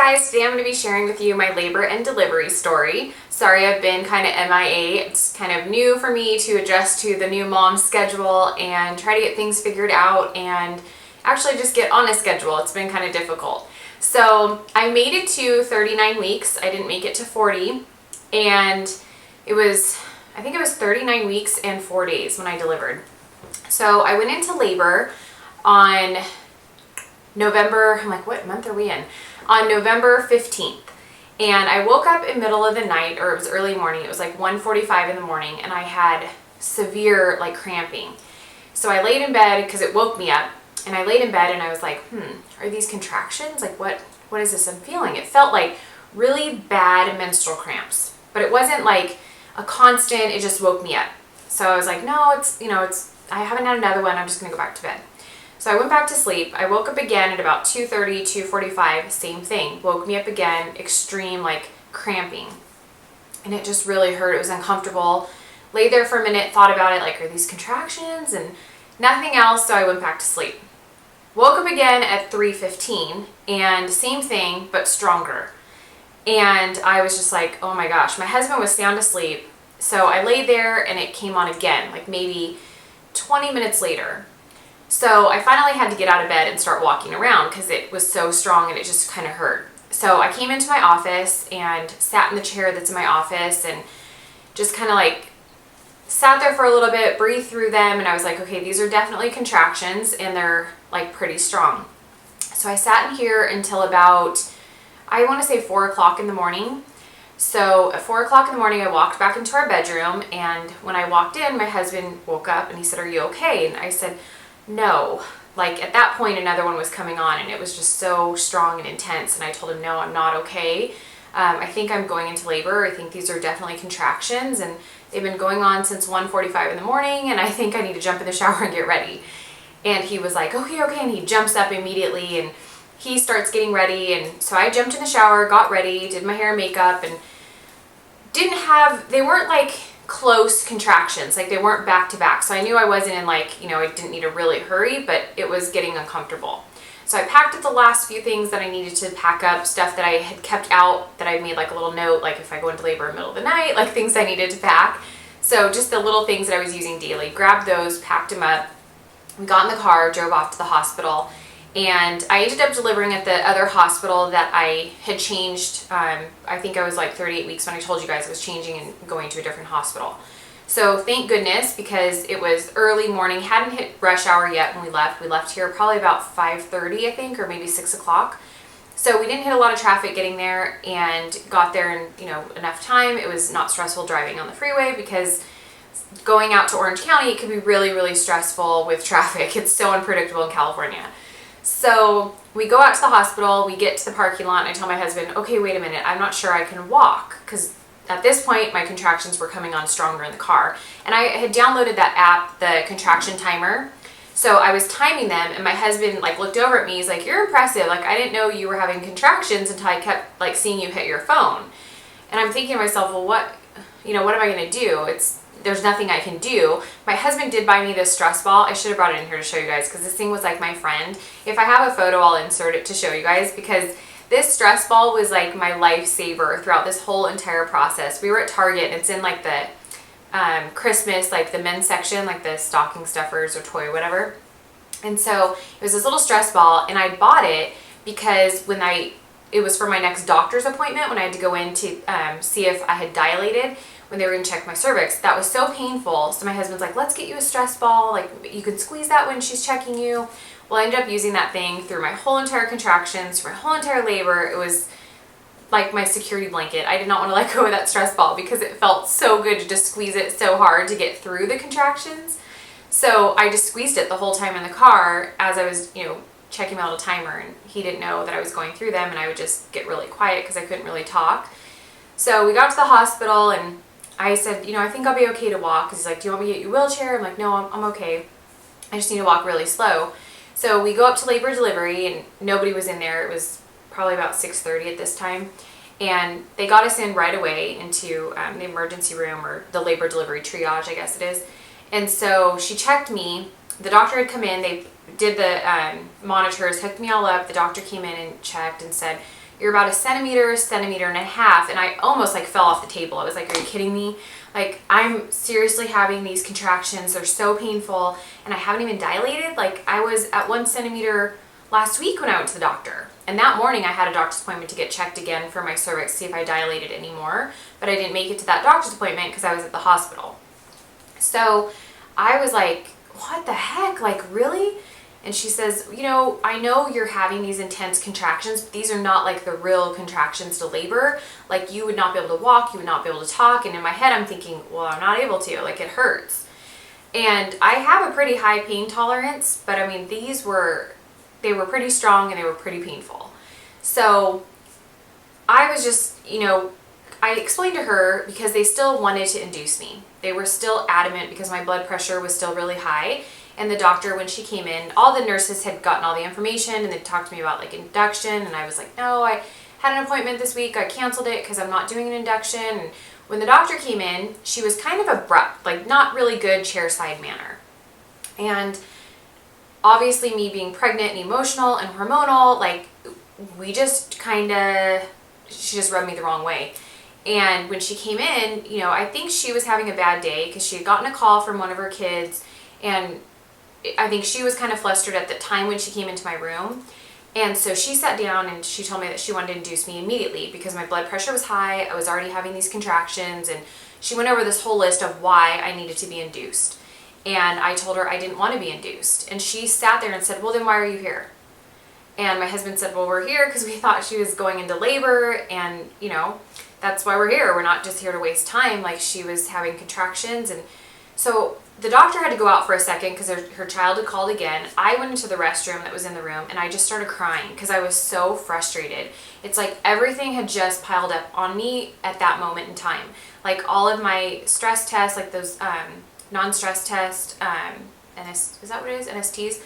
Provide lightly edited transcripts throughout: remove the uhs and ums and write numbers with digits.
guys, today I'm going to be sharing with you my labor and delivery story. Sorry I've been kind of MIA. It's kind of new for me to adjust to the new mom schedule and try to get things figured out and actually just get on a schedule. It's been kind of difficult. So I made it to 39 weeks. I didn't make it to 40, and I think it was 39 weeks and 4 days when I delivered. So I went into labor on November, I'm like, what month are we in? On November 15th. And I woke up in middle of the night, or it was early morning. It was like 1:45 in the morning, and I had severe cramping. So I laid in bed because it woke me up, and I laid in bed and I was like, are these contractions? Like what is this I'm feeling? It felt like really bad menstrual cramps, but it wasn't like a constant, it just woke me up. So I was like, no, I haven't had another one. I'm just gonna go back to bed. So I went back to sleep. I woke up again at about 2:30, 2:45, same thing. Woke me up again, extreme cramping. And it just really hurt. It was uncomfortable. Lay there for a minute, thought about it, are these contractions? And nothing else, so I went back to sleep. Woke up again at 3:15, and same thing, but stronger. And I was just like, oh my gosh. My husband was sound asleep, so I laid there and it came on again, maybe 20 minutes later. So I finally had to get out of bed and start walking around because it was so strong and it just kind of hurt. So I came into my office and sat in the chair that's in my office and just kind of sat there for a little bit, breathed through them, and I was like, okay, these are definitely contractions and they're pretty strong. So I sat in here until about, I want to say 4 o'clock in the morning. So at 4 o'clock in the morning, I walked back into our bedroom, and when I walked in, my husband woke up and he said, "Are you okay?" And I said, no. At that point, another one was coming on and it was just so strong and intense, and I told him, no, I'm not okay. I think I'm going into labor. I think these are definitely contractions, and they've been going on since 1:45 in the morning, and I think I need to jump in the shower and get ready. And he was like, okay, and he jumps up immediately and he starts getting ready. And so I jumped in the shower, got ready, did my hair and makeup, and they weren't close contractions, they weren't back to back. So I knew I wasn't in I didn't need to really hurry, but it was getting uncomfortable. So I packed up the last few things that I needed to pack up, stuff that I had kept out, that I made a little note, if I go into labor in the middle of the night, things I needed to pack. So just the little things that I was using daily, grabbed those, packed them up. We got in the car, drove off to the hospital, and I ended up delivering at the other hospital that I had changed. I think I was 38 weeks when I told you guys I was changing and going to a different hospital. So thank goodness, because it was early morning, hadn't hit rush hour yet when we left. We left here probably about 5:30, I think, or maybe 6 o'clock. So we didn't hit a lot of traffic getting there and got there in enough time. It was not stressful driving on the freeway, because going out to Orange County, it could be really, really stressful with traffic. It's so unpredictable in California. So we go out to the hospital, we get to the parking lot, and I tell my husband, okay, wait a minute, I'm not sure I can walk, because at this point my contractions were coming on stronger in the car. And I had downloaded that app, the contraction timer. So I was timing them, and my husband looked over at me, he's like, you're impressive, I didn't know you were having contractions until I kept seeing you hit your phone. And I'm thinking to myself, well, what am I going to do? There's nothing I can do. My husband did buy me this stress ball. I should have brought it in here to show you guys, because this thing was my friend. If I have a photo, I'll insert it to show you guys, because this stress ball was my lifesaver throughout this whole entire process. We were at Target, and it's in the Christmas, the men's section, the stocking stuffers or toy, whatever. And so it was this little stress ball, and I bought it because it was for my next doctor's appointment when I had to go in to see if I had dilated, when they were going to check my cervix. That was so painful. So my husband's like, let's get you a stress ball. You can squeeze that when she's checking you. Well, I ended up using that thing through my whole entire contractions, through my whole entire labor. It was my security blanket. I did not want to let go of that stress ball because it felt so good to just squeeze it so hard to get through the contractions. So I just squeezed it the whole time in the car as I was, checking my little timer, and he didn't know that I was going through them, and I would just get really quiet because I couldn't really talk. So we got to the hospital, and I said, I think I'll be okay to walk. Because he's like, do you want me to get you a wheelchair? I'm like, no, I'm okay. I just need to walk really slow. So we go up to labor delivery, and nobody was in there. It was probably about 6:30 at this time. And they got us in right away into the emergency room, or the labor delivery triage, I guess it is. And so she checked me. The doctor had come in. They did the monitors, hooked me all up. The doctor came in and checked and said, you're about a centimeter, centimeter and a half. And I almost like fell off the table. I was like, are you kidding me? Like, I'm seriously having these contractions. They're so painful and I haven't even dilated. Like, I was at 1 centimeter last week when I went to the doctor. And that morning I had a doctor's appointment to get checked again for my cervix, see if I dilated anymore. But I didn't make it to that doctor's appointment because I was at the hospital. So I was like, what the heck? Like, really? And she says, you know, I know you're having these intense contractions, but these are not like the real contractions to labor. Like, you would not be able to walk, you would not be able to talk. And in my head, I'm thinking, well, I'm not able to, like, it hurts. And I have a pretty high pain tolerance, but I mean, they were pretty strong and they were pretty painful. So I was just, you know, I explained to her because they still wanted to induce me. They were still adamant because my blood pressure was still really high. And the doctor, when she came in, all the nurses had gotten all the information and they talked to me about like induction. And I was like, no, I had an appointment this week. I canceled it because I'm not doing an induction. And when the doctor came in, she was kind of abrupt, like not really good chairside manner. And obviously me being pregnant and emotional and hormonal, like we just she just rubbed me the wrong way. And when she came in, you know, I think she was having a bad day because she had gotten a call from one of her kids, and I think she was kind of flustered at the time when she came into my room. And so she sat down and she told me that she wanted to induce me immediately because my blood pressure was high. I was already having these contractions, and she went over this whole list of why I needed to be induced. And I told her I didn't want to be induced. And she sat there and said, well, then why are you here? And my husband said, well, we're here because we thought she was going into labor, and, you know, that's why we're here. We're not just here to waste time. Like, she was having contractions. And so the doctor had to go out for a second because her child had called again. I went into the restroom that was in the room and I just started crying because I was so frustrated. It's like everything had just piled up on me at that moment in time. Like all of my stress tests, like those non-stress tests, is that what it is? NSTs?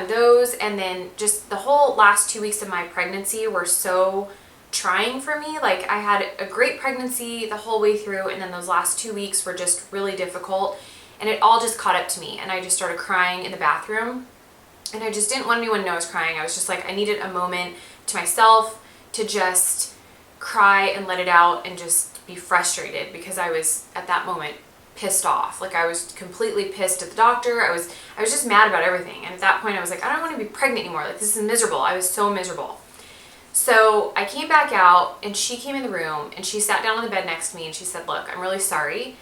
Those, and then just the whole last 2 weeks of my pregnancy were so trying for me. Like, I had a great pregnancy the whole way through, and then those last 2 weeks were just really difficult, and it all just caught up to me, and I just started crying in the bathroom, and I just didn't want anyone to know I was crying. I was just like, I needed a moment to myself to just cry and let it out and just be frustrated because I was at that moment pissed off. Like, I was completely pissed at the doctor. I was just mad about everything. And at that point I was like, I don't want to be pregnant anymore. Like, this is miserable. I was so miserable. So I came back out and she came in the room and she sat down on the bed next to me and she said, look, I'm really sorry.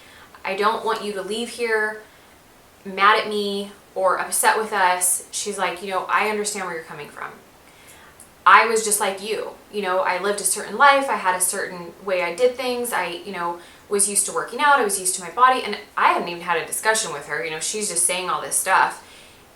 I don't want you to leave here mad at me or upset with us. She's like, you know, I understand where you're coming from. I was just like you. You know, I lived a certain life. I had a certain way I did things. I, you know, was used to working out. I was used to my body. And I hadn't even had a discussion with her. You know, she's just saying all this stuff.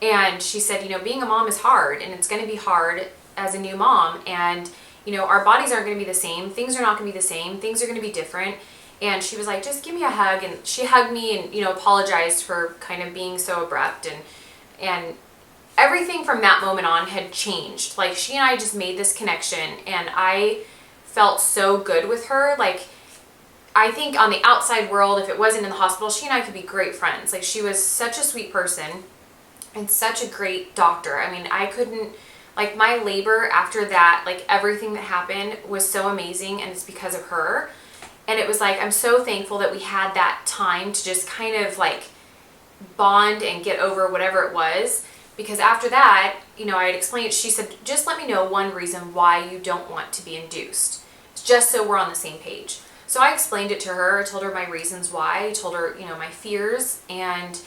And she said, you know, being a mom is hard, and it's going to be hard as a new mom. And, you know, our bodies aren't going to be the same. Things are not going to be the same. Things are going to be different. And she was like, just give me a hug. And she hugged me and, you know, apologized for kind of being so abrupt. And everything from that moment on had changed. Like, she and I just made this connection, and I felt so good with her. Like, I think on the outside world, if it wasn't in the hospital, she and I could be great friends. Like, she was such a sweet person and such a great doctor. I mean, I couldn't, like, my labor after that, like, everything that happened was so amazing, and it's because of her. And it was like, I'm so thankful that we had that time to just kind of like bond and get over whatever it was. Because after that, you know, I had explained, she said, just let me know one reason why you don't want to be induced, just so we're on the same page. So I explained it to her. I told her my reasons why. I told her, you know, my fears, and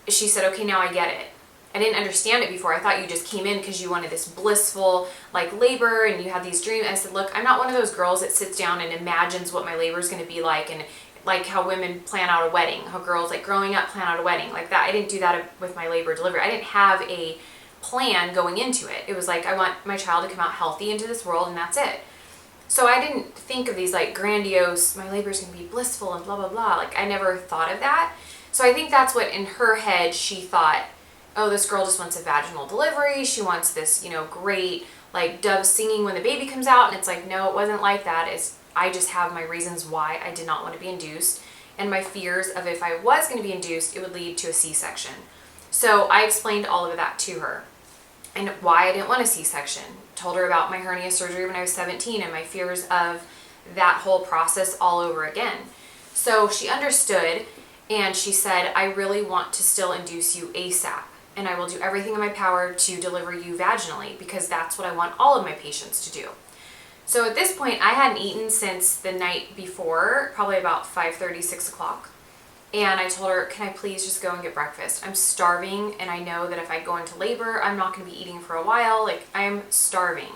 she said, okay, now I get it. I didn't understand it before. I thought you just came in because you wanted this blissful, like, labor, and you had these dreams. I said, look, I'm not one of those girls that sits down and imagines what my labor is going to be like, and like how women plan out a wedding, how girls, like, growing up plan out a wedding like that. I didn't do that with my labor delivery. I didn't have a plan going into it. It was like, I want my child to come out healthy into this world, and that's it. So I didn't think of these like grandiose, my labor is going to be blissful and blah, blah, blah. Like, I never thought of that. So I think that's what in her head she thought, oh, this girl just wants a vaginal delivery. She wants this, you know, great, like, dove singing when the baby comes out. And it's like, no, it wasn't like that. I just have my reasons why I did not want to be induced, and my fears of if I was going to be induced, it would lead to a C-section. So I explained all of that to her and why I didn't want a C-section. told her about my hernia surgery when I was 17 and my fears of that whole process all over again. So she understood, and she said, I really want to still induce you ASAP, and I will do everything in my power to deliver you vaginally, because that's what I want all of my patients to do. So at this point, I hadn't eaten since the night before, probably about 5:30, 6 o'clock. And I told her, can I please just go and get breakfast? I'm starving, and I know that if I go into labor, I'm not going to be eating for a while. Like, I'm starving.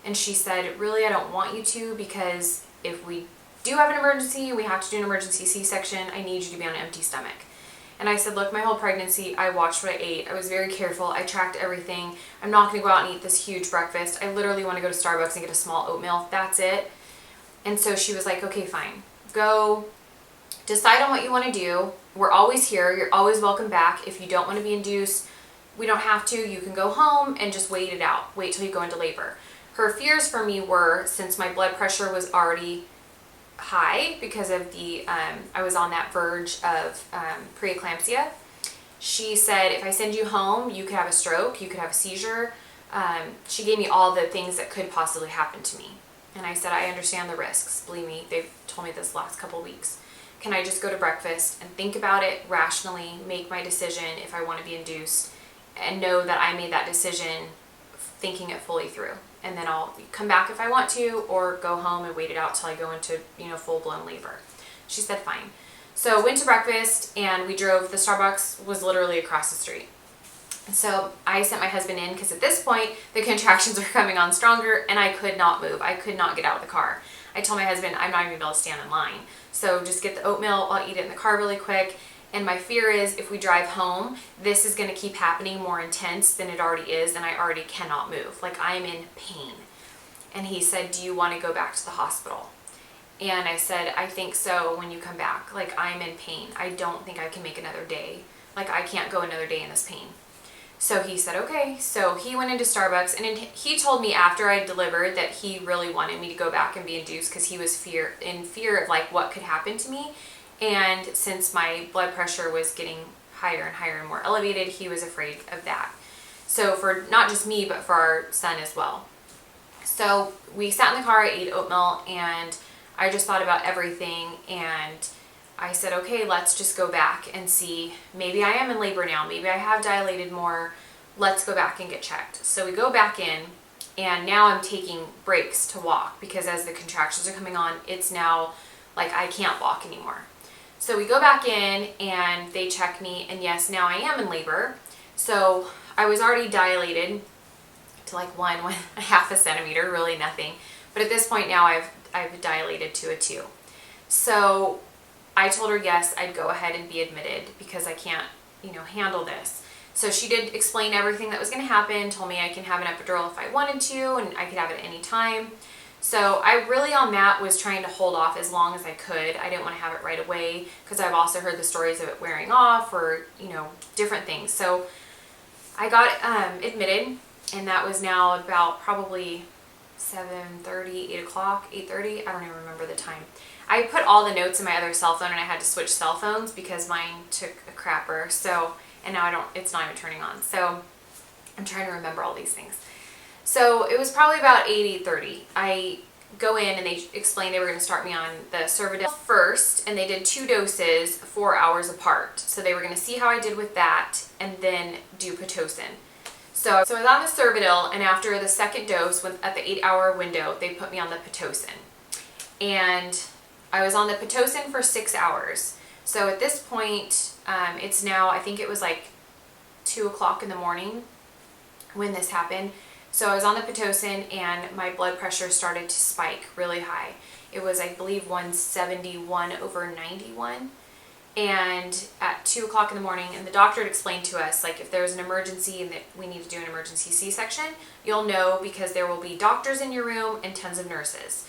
And she said, really, I don't want you to, because if we do have an emergency and we have to do an emergency C-section, I need you to be on an empty stomach. And I said, look, my whole pregnancy, I watched what I ate. I was very careful. I tracked everything. I'm not going to go out and eat this huge breakfast. I literally want to go to Starbucks and get a small oatmeal. That's it. And so she was like, okay, fine. Go decide on what you want to do. We're always here. You're always welcome back. If you don't want to be induced, we don't have to. You can go home and just wait it out. Wait till you go into labor. Her fears for me were, since my blood pressure was already high because of the, I was on that verge of preeclampsia. She said, if I send you home, you could have a stroke, you could have a seizure. She gave me all the things that could possibly happen to me. And I said, I understand the risks. Believe me, they've told me this last couple weeks. Can I just go to breakfast and think about it rationally, make my decision if I want to be induced, and know that I made that decision thinking it fully through? And then I'll come back if I want to, or go home and wait it out till I go into, full-blown labor. She said, fine. So went to breakfast, and we drove. The Starbucks was literally across the street. And so I sent my husband in, because at this point, the contractions were coming on stronger, and I could not move. I could not get out of the car. I told my husband, I'm not even going to be able to stand in line. So just get the oatmeal, I'll eat it in the car really quick. And my fear is, if we drive home, this is going to keep happening more intense than it already is, and I already cannot move. Like, I am in pain. And he said, do you want to go back to the hospital? And I said, I think so when you come back. Like, I'm in pain. I don't think I can make another day. Like, I can't go another day in this pain. So he said, okay. So he went into Starbucks, and he told me after I delivered that he really wanted me to go back and be induced, because he was in fear of, like, what could happen to me. And since my blood pressure was getting higher and higher and more elevated, he was afraid of that. So for not just me, but for our son as well. So we sat in the car, I ate oatmeal, and I just thought about everything. And I said, okay, let's just go back and see. Maybe I am in labor now. Maybe I have dilated more. Let's go back and get checked. So we go back in, and now I'm taking breaks to walk, because as the contractions are coming on, it's now like I can't walk anymore. So we go back in, and they check me, and yes, now I am in labor. So I was already dilated to like 1.5 centimeter, really nothing. But at this point now I've dilated to a 2. So I told her yes, I'd go ahead and be admitted, because I can't, handle this. So she did explain everything that was going to happen, told me I can have an epidural if I wanted to, and I could have it at any time. So I really on that was trying to hold off as long as I could. I didn't want to have it right away, because I've also heard the stories of it wearing off, or, different things. So I got admitted, and that was now about probably 7:30, 8 o'clock, 8:30. I don't even remember the time. I put all the notes in my other cell phone, and I had to switch cell phones because mine took a crapper. So, and now it's not even turning on. So I'm trying to remember all these things. So it was probably about 8:30. I go in, and they explained they were going to start me on the Cervidil first, and they did 2 doses 4 hours apart. So they were going to see how I did with that, and then do Pitocin. So I was on the Cervidil, and after the second dose, at the 8-hour window, they put me on the Pitocin. And I was on the Pitocin for 6 hours. So at this point, it's now, I think it was like 2 o'clock in the morning when this happened. So I was on the Pitocin, and my blood pressure started to spike really high. It was, I believe, 171/91. And at 2 o'clock in the morning, and the doctor had explained to us, like, if there's an emergency and that we need to do an emergency C-section, you'll know, because there will be doctors in your room and tons of nurses.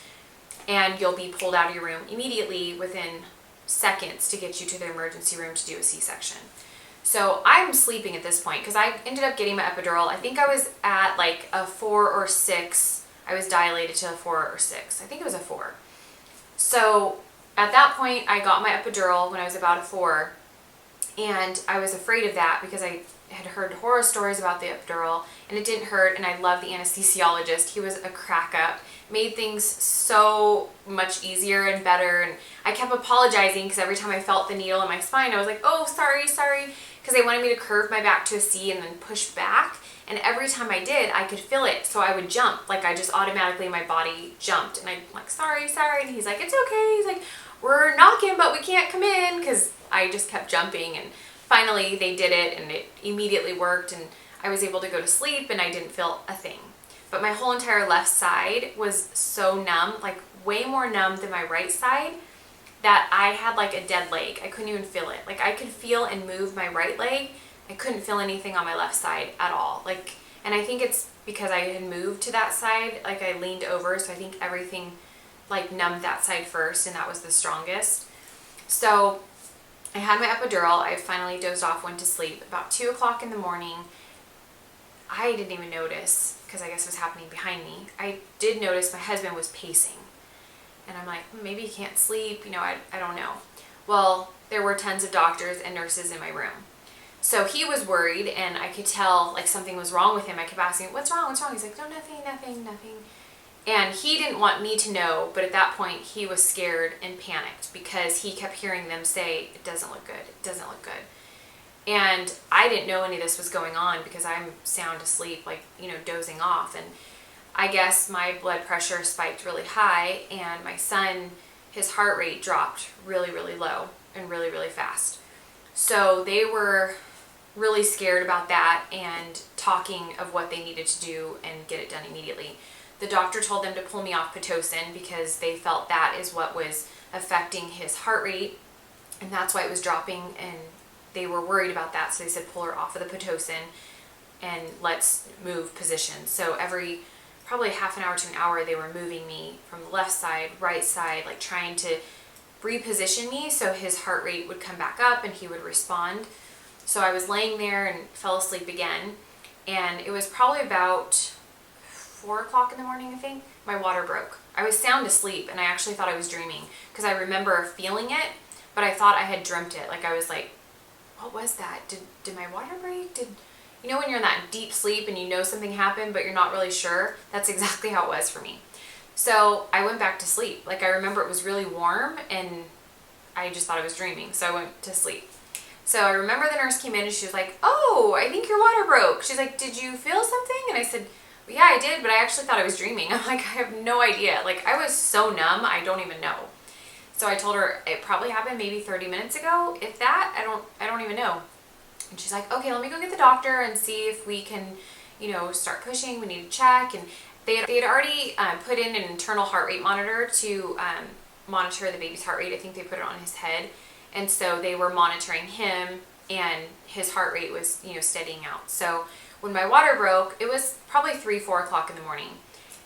And you'll be pulled out of your room immediately within seconds to get you to the emergency room to do a C-section. So I'm sleeping at this point, because I ended up getting my epidural. I think I was at like a 4 or 6. I was dilated to a 4 or 6. I think it was a 4. So at that point, I got my epidural when I was about a 4. And I was afraid of that because I had heard horror stories about the epidural, and it didn't hurt, and I loved the anesthesiologist. He was a crack up, made things so much easier and better, and I kept apologizing because every time I felt the needle in my spine, I was like, oh, sorry, because they wanted me to curve my back to a C and then push back, and every time I did, I could feel it, so I would jump, like I just automatically, my body jumped, and I'm like, sorry, and he's like, it's okay, he's like, we're knocking, but we can't come in, because I just kept jumping, and finally they did it, and it immediately worked, and I was able to go to sleep, and I didn't feel a thing. But my whole entire left side was so numb, like way more numb than my right side, that I had like a dead leg. I couldn't even feel it. Like I could feel and move my right leg. I couldn't feel anything on my left side at all. Like, and I think it's because I had moved to that side, like I leaned over, so I think everything like numbed that side first, and that was the strongest. So I had my epidural. I finally dozed off, went to sleep. About 2 o'clock in the morning, I didn't even notice, because I guess it was happening behind me. I did notice my husband was pacing. And I'm like, maybe he can't sleep, you know, I don't know. Well, there were tons of doctors and nurses in my room. So he was worried, and I could tell like something was wrong with him. I kept asking, what's wrong? He's like, no, nothing. And he didn't want me to know, but at that point he was scared and panicked because he kept hearing them say, it doesn't look good. And I didn't know any of this was going on because I'm sound asleep, like, you know, dozing off. And I guess my blood pressure spiked really high, and my son, his heart rate dropped really, really low and really, really fast. So they were really scared about that and talking of what they needed to do and get it done immediately. The doctor told them to pull me off Pitocin because they felt that is what was affecting his heart rate, and that's why it was dropping, and they were worried about that. So they said, pull her off of the Pitocin and let's move positions. So every probably half an hour to an hour, they were moving me from the left side, right side, like trying to reposition me so his heart rate would come back up and he would respond. So I was laying there and fell asleep again, and it was probably about 4 o'clock in the morning, I think, my water broke. I was sound asleep, and I actually thought I was dreaming because I remember feeling it, but I thought I had dreamt it. Like I was like, what was that? Did my water break? You know when you're in that deep sleep and you know something happened, but you're not really sure? That's exactly how it was for me. So I went back to sleep. Like I remember it was really warm, and I just thought I was dreaming, so I went to sleep. So I remember the nurse came in, and she was like, oh, I think your water broke. She's like, did you feel something? And I said, well, yeah, I did, but I actually thought I was dreaming. I'm like, I have no idea. Like I was so numb, I don't even know. So I told her it probably happened maybe 30 minutes ago. If that, I don't even know. And she's like, okay, let me go get the doctor and see if we can, you know, start pushing. We need to check. And they had already put in an internal heart rate monitor to monitor the baby's heart rate. I think they put it on his head. And so they were monitoring him, and his heart rate was, you know, steadying out. So when my water broke, it was probably 3-4 o'clock in the morning.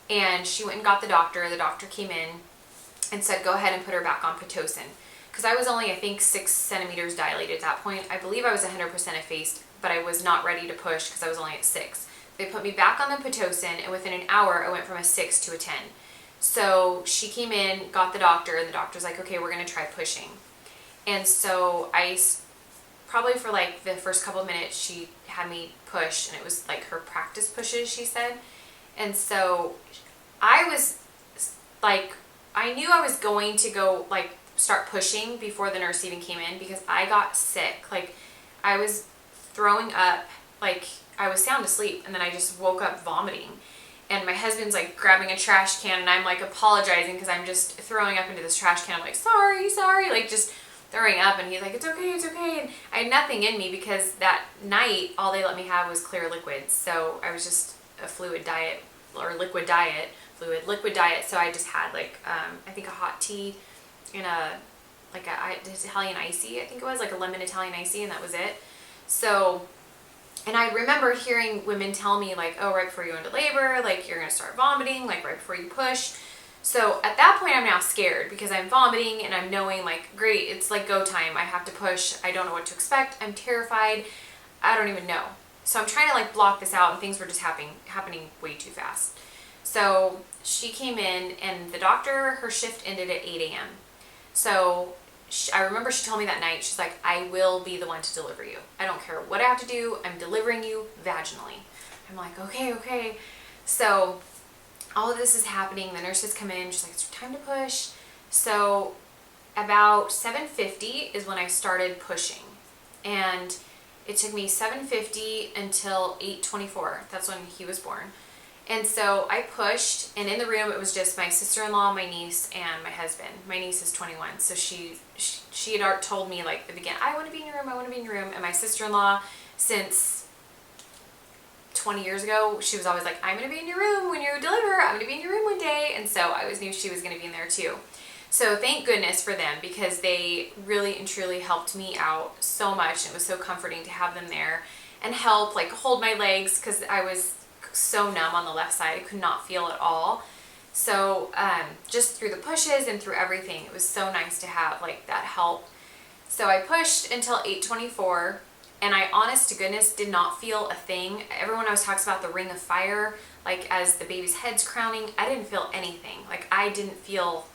And she went and got the doctor. The doctor came in and said, go ahead and put her back on Pitocin. Because I was only, I think, 6 centimeters dilated at that point. I believe I was 100% effaced, but I was not ready to push because I was only at 6. They put me back on the Pitocin, and within an hour, I went from a 6 to a 10. So she came in, got the doctor, and the doctor's like, okay, we're going to try pushing. And so I, probably for like the first couple of minutes, she had me push, and it was like her practice pushes, she said. And so I was like, I knew I was going to go like start pushing before the nurse even came in because I got sick. Like I was throwing up, like I was sound asleep, and then I just woke up vomiting. And my husband's like grabbing a trash can, and I'm like apologizing because I'm just throwing up into this trash can. I'm like, sorry, like just throwing up. And he's like, it's okay. And I had nothing in me because that night, all they let me have was clear liquids. So I was just a liquid diet. So I just had like, I think a hot tea and like a Italian icy, I think it was like a lemon Italian icy, and that was it. So, and I remember hearing women tell me like, oh, right before you go into labor, like you're going to start vomiting, like right before you push. So at that point, I'm now scared because I'm vomiting and I'm knowing like, great, it's like go time. I have to push. I don't know what to expect. I'm terrified. I don't even know. So I'm trying to like block this out, and things were just happening way too fast. So she came in, and the doctor, her shift ended at 8 a.m. So I remember she told me that night, she's like, I will be the one to deliver you. I don't care what I have to do. I'm delivering you vaginally. I'm like, okay. So all of this is happening. The nurses come in. She's like, it's time to push. So about 7:50 is when I started pushing. And it took me 7:50 until 8:24. That's when he was born. And so I pushed, and in the room it was just my sister-in-law, my niece, and my husband. My niece is 21, so she had already told me, like, at the beginning, I want to be in your room, I want to be in your room. And my sister-in-law, since 20 years ago, she was always like, I'm going to be in your room when you deliver, I'm going to be in your room one day. And so I always knew she was going to be in there too. So thank goodness for them, because they really and truly helped me out so much. It was so comforting to have them there and help, like, hold my legs, because I was so numb on the left side. I could not feel at all. So just through the pushes and through everything, it was so nice to have, like, that help. So I pushed until 8:24, and I, honest to goodness, did not feel a thing. Everyone always talks about the ring of fire, like as the baby's head's crowning. I didn't feel anything. Like, I didn't feel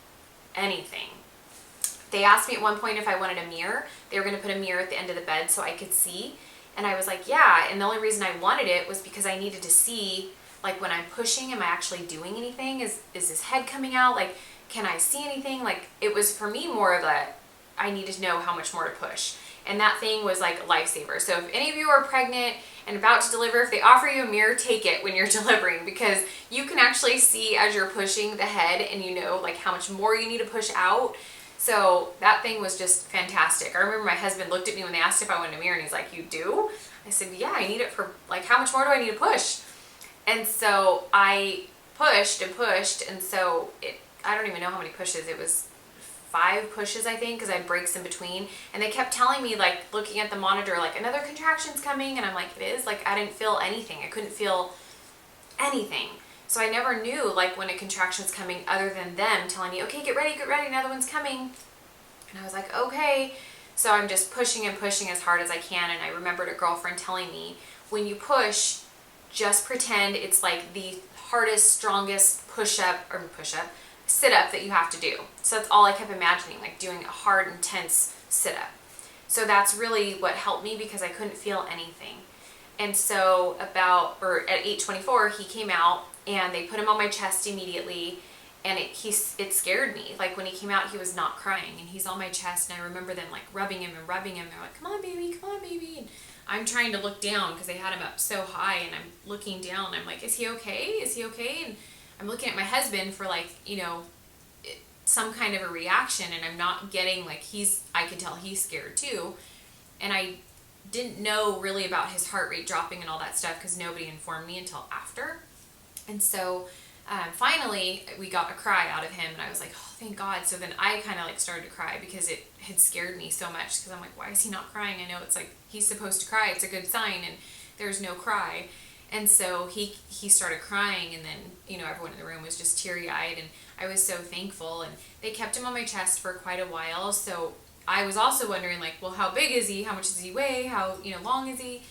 anything. They asked me at one point if I wanted a mirror. They were going to put a mirror at the end of the bed so I could see. And I was like, yeah. And the only reason I wanted it was because I needed to see, like, when I'm pushing, am I actually doing anything? Is his head coming out? Like, can I see anything? Like, it was for me more of a, I needed to know how much more to push. And that thing was like a lifesaver. So if any of you are pregnant and about to deliver, if they offer you a mirror, take it when you're delivering, because you can actually see as you're pushing the head, and you know, like, how much more you need to push out. So that thing was just fantastic. I remember my husband looked at me when they asked if I wanted a mirror, and he's like, you do? I said, yeah, I need it for, like, how much more do I need to push? And so I pushed and pushed, and so I don't even know how many pushes. It was 5 pushes, I think, because I had breaks in between. And they kept telling me, like, looking at the monitor, like, another contraction's coming. And I'm like, it is? Like, I didn't feel anything. I couldn't feel anything. So I never knew, like, when a contraction was coming, other than them telling me, okay, get ready, another one's coming. And I was like, okay. So I'm just pushing and pushing as hard as I can. And I remembered a girlfriend telling me, when you push, just pretend it's like the hardest, strongest sit-up that you have to do. So that's all I kept imagining, like doing a hard, intense sit-up. So that's really what helped me, because I couldn't feel anything. And so at 8:24, he came out, and they put him on my chest immediately, and it scared me. Like, when he came out, he was not crying, and he's on my chest, and I remember them, like, rubbing him. They're like, come on, baby. And I'm trying to look down, because they had him up so high, and I'm looking down. I'm like, is he okay? And I'm looking at my husband for, like, you know, some kind of a reaction, and I'm not getting, like, I could tell he's scared too. And I didn't know really about his heart rate dropping and all that stuff, because nobody informed me until after. And so finally we got a cry out of him, and I was like, oh, thank God. So then I kind of, like, started to cry, because it had scared me so much, because I'm like, why is he not crying? I know it's like he's supposed to cry, it's a good sign, and there's no cry. And so he started crying, and then, you know, everyone in the room was just teary-eyed, and I was so thankful. And they kept him on my chest for quite a while. So I was also wondering, like, well, how big is he? How much does he weigh? How, you know, long is he?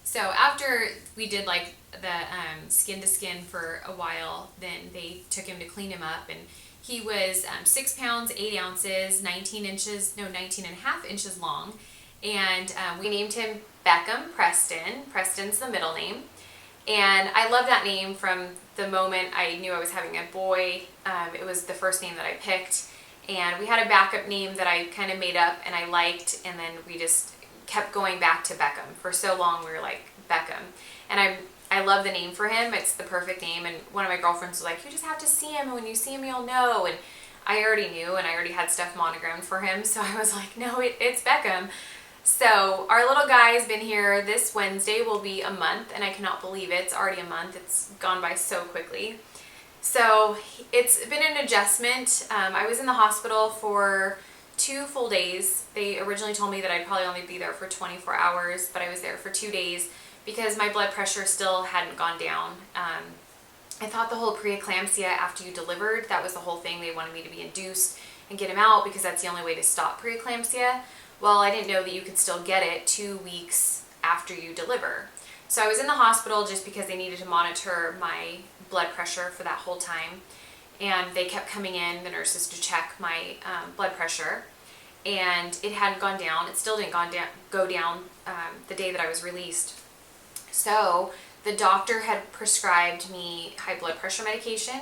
So after we did, like, the skin to skin for a while, then they took him to clean him up, and he was 6 pounds 8 ounces, 19 and a half inches long. And we named him Beckham Preston. Preston's the middle name. And I love that name from the moment I knew I was having a boy. It was the first name that I picked. And we had a backup name that I kind of made up and I liked. And then we just kept going back to Beckham. For so long, we were like, Beckham. And I love the name for him. It's the perfect name. And one of my girlfriends was like, you just have to see him. And when you see him, you'll know. And I already knew. And I already had stuff monogrammed for him. So I was like, no, it's Beckham. So our little guy has been here. This Wednesday will be a month, and I cannot believe it. It's already a month. It's gone by so quickly. So it's been an adjustment. I was in the hospital for 2 full days. They originally told me that I'd probably only be there for 24 hours, but I was there for 2 days because my blood pressure still hadn't gone down. I thought the whole preeclampsia after you delivered, that was the whole thing. They wanted me to be induced and get him out because that's the only way to stop preeclampsia. Well, I didn't know that you could still get it 2 weeks after you deliver. So I was in the hospital just because they needed to monitor my blood pressure for that whole time. And they kept coming in, the nurses, to check my blood pressure. and it hadn't gone down. It still didn't go down the day that I was released. So the doctor had prescribed me high blood pressure medication,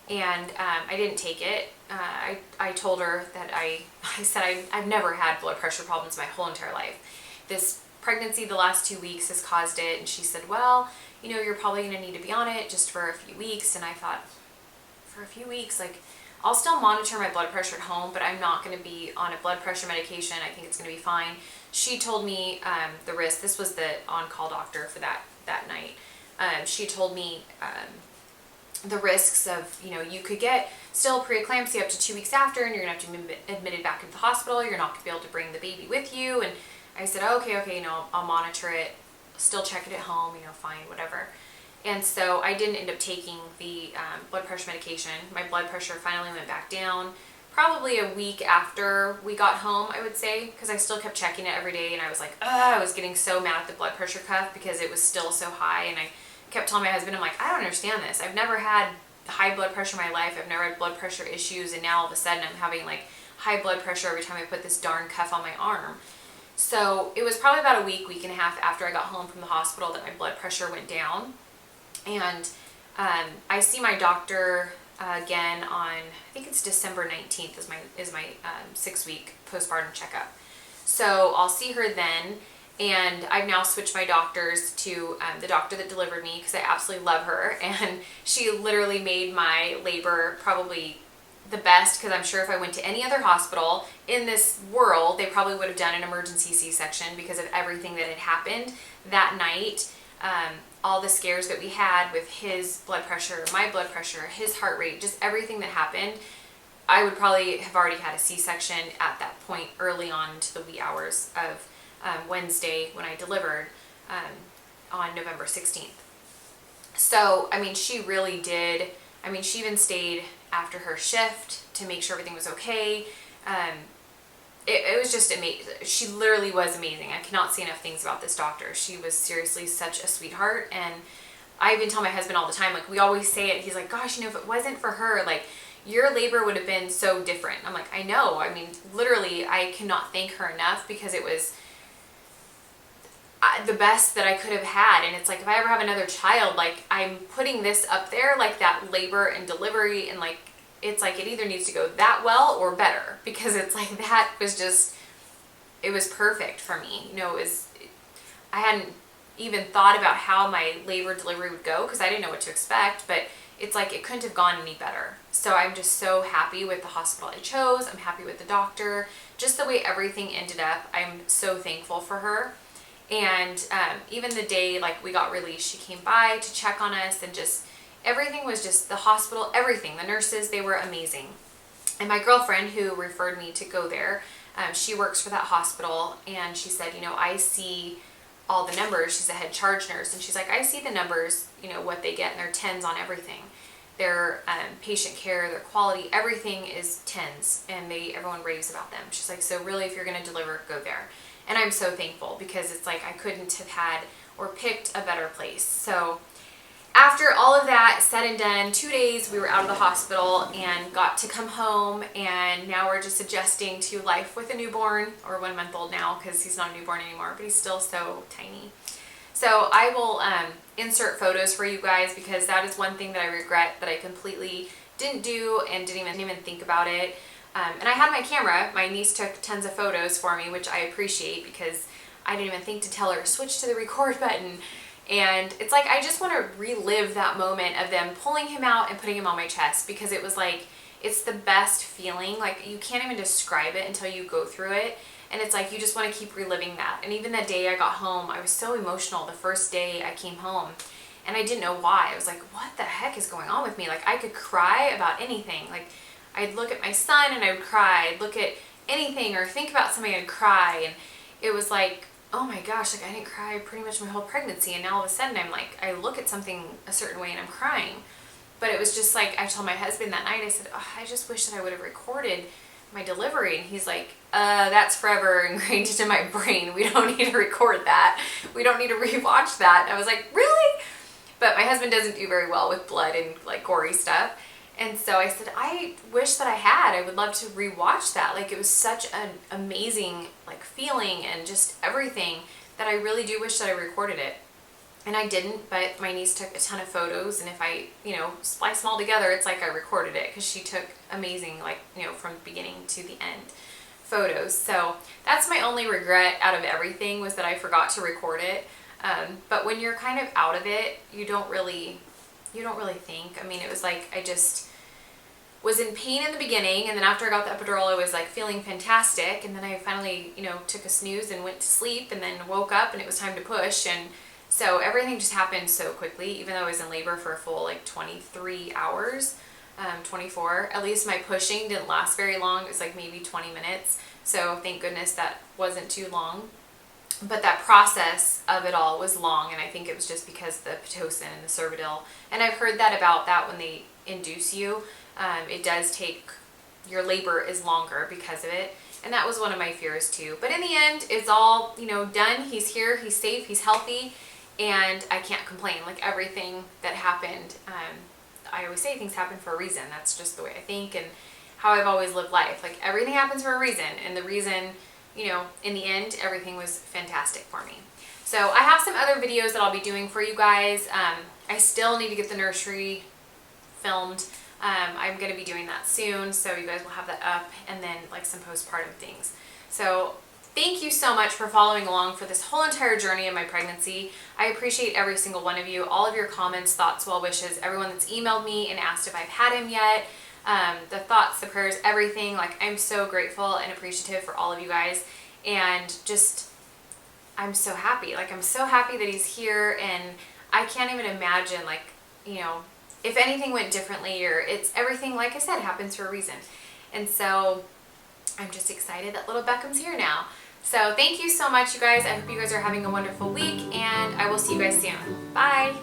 and I didn't take it. I told her that I said I've never had blood pressure problems my whole entire life. This pregnancy the last 2 weeks has caused it. And she said, well, you know, you're probably going to need to be on it just for a few weeks. And I thought, for a few weeks, like, I'll still monitor my blood pressure at home, but I'm not going to be on a blood pressure medication. I think it's going to be fine. She told me the risk. This was the on-call doctor for that night. She told me the risks of, you know, you could get still preeclampsia up to 2 weeks after, and you're going to have to be admitted back into the hospital. You're not going to be able to bring the baby with you. And I said, oh, okay, you know, I'll monitor it, still check it at home, you know, fine, whatever. And so I didn't end up taking the blood pressure medication. My blood pressure finally went back down probably a week after we got home, I would say, because I still kept checking it every day, and I was like, I was getting so mad at the blood pressure cuff because it was still so high. And I kept telling my husband, I'm like, I don't understand this. I've never had high blood pressure in my life. I've never had blood pressure issues, and now all of a sudden I'm having like high blood pressure every time I put this darn cuff on my arm. So it was probably about a week and a half after I got home from the hospital that my blood pressure went down. And I see my doctor again on, I think it's December 19th is my 6-week postpartum checkup. So I'll see her then, and I've now switched my doctors to the doctor that delivered me because I absolutely love her, and she literally made my labor probably the best, because I'm sure if I went to any other hospital in this world, they probably would have done an emergency C-section because of everything that had happened that night. All the scares that we had with his blood pressure, my blood pressure, his heart rate, just everything that happened, I would probably have already had a C-section at that point early on into the wee hours of Wednesday when I delivered on November 16th. So, I mean, she really did. I mean, she even stayed after her shift to make sure everything was okay. It was just amazing. She literally was amazing. I cannot say enough things about this doctor. She was seriously such a sweetheart. And I even tell my husband all the time, like, we always say it. He's like, gosh, you know, if it wasn't for her, like, your labor would have been so different. I'm like, I know. I mean, literally, I cannot thank her enough because it was the best that I could have had. And it's like, if I ever have another child, like, I'm putting this up there, like that labor and delivery, and like, it's like it either needs to go that well or better, because it's like that was just, it was perfect for me. You know, I hadn't even thought about how my labor delivery would go because I didn't know what to expect, but it's like it couldn't have gone any better. So I'm just so happy with the hospital I chose. I'm happy with the doctor, just the way everything ended up. I'm so thankful for her. And even the day like we got released, she came by to check on us, and just everything was just the hospital, everything. The nurses, they were amazing. And my girlfriend who referred me to go there, she works for that hospital, and she said, you know, I see all the numbers. She's a head charge nurse, and she's like, I see the numbers, you know, what they get, and they're 10s on everything. Their patient care, their quality, everything is 10s, and everyone raves about them. She's like, so really, if you're going to deliver, go there. And I'm so thankful, because it's like I couldn't have had or picked a better place. So after all of that said and done, 2 days we were out of the hospital and got to come home, and now we're just adjusting to life with a newborn, or 1 month old now, because he's not a newborn anymore, but he's still so tiny. So I will insert photos for you guys, because that is one thing that I regret that I completely didn't do and didn't even think about it. And I had my camera. My niece took tons of photos for me, which I appreciate, because I didn't even think to tell her to switch to the record button. And it's like, I just want to relive that moment of them pulling him out and putting him on my chest, because it was like, it's the best feeling. Like, you can't even describe it until you go through it. And it's like, you just want to keep reliving that. And even the day I got home, I was so emotional the first day I came home. And I didn't know why. I was like, what the heck is going on with me? Like, I could cry about anything. Like, I'd look at my son and I would cry. I'd look at anything or think about something and I'd cry. And it was like, oh my gosh, like I didn't cry pretty much my whole pregnancy. And now all of a sudden I'm like, I look at something a certain way and I'm crying. But it was just like, I told my husband that night, I said, oh, I just wish that I would have recorded my delivery. And he's like, that's forever ingrained into my brain. We don't need to record that. We don't need to rewatch that. And I was like, really? But my husband doesn't do very well with blood and like gory stuff. And so I said, I wish that I had. I would love to rewatch that. Like, it was such an amazing like feeling and just everything that I really do wish that I recorded it. And I didn't, but my niece took a ton of photos, and if I, splice them all together, it's like I recorded it, because she took amazing, like, from beginning to the end photos. So that's my only regret out of everything, was that I forgot to record it. But when you're kind of out of it, you don't really think. I mean, it was like I just was in pain in the beginning, and then after I got the epidural, I was like feeling fantastic, and then I finally, took a snooze and went to sleep, and then woke up and it was time to push. And so everything just happened so quickly, even though I was in labor for a full like 23 hours, 24. At least my pushing didn't last very long. It was like maybe 20 minutes. So thank goodness that wasn't too long. But that process of it all was long, and I think it was just because the Pitocin and the Cervidil. And I've heard that about that when they induce you, it does take, your labor is longer because of it. And that was one of my fears too. But in the end, it's all, done. He's here, he's safe, he's healthy, and I can't complain. Like, everything that happened, I always say things happen for a reason. That's just the way I think and how I've always lived life. Like, everything happens for a reason, and the reason, in the end, everything was fantastic for me. So I have some other videos that I'll be doing for you guys. I still need to get the nursery filmed. I'm going to be doing that soon, so you guys will have that up, and then like some postpartum things. So thank you so much for following along for this whole entire journey of my pregnancy. I appreciate every single one of you, all of your comments, thoughts, well wishes, everyone that's emailed me and asked if I've had him yet. The thoughts, the prayers, everything. Like, I'm so grateful and appreciative for all of you guys, and just, I'm so happy. Like, I'm so happy that he's here, and I can't even imagine, like, if anything went differently, or it's everything, like I said, happens for a reason. And so I'm just excited that little Beckham's here now. So thank you so much, you guys. I hope you guys are having a wonderful week, and I will see you guys soon. Bye.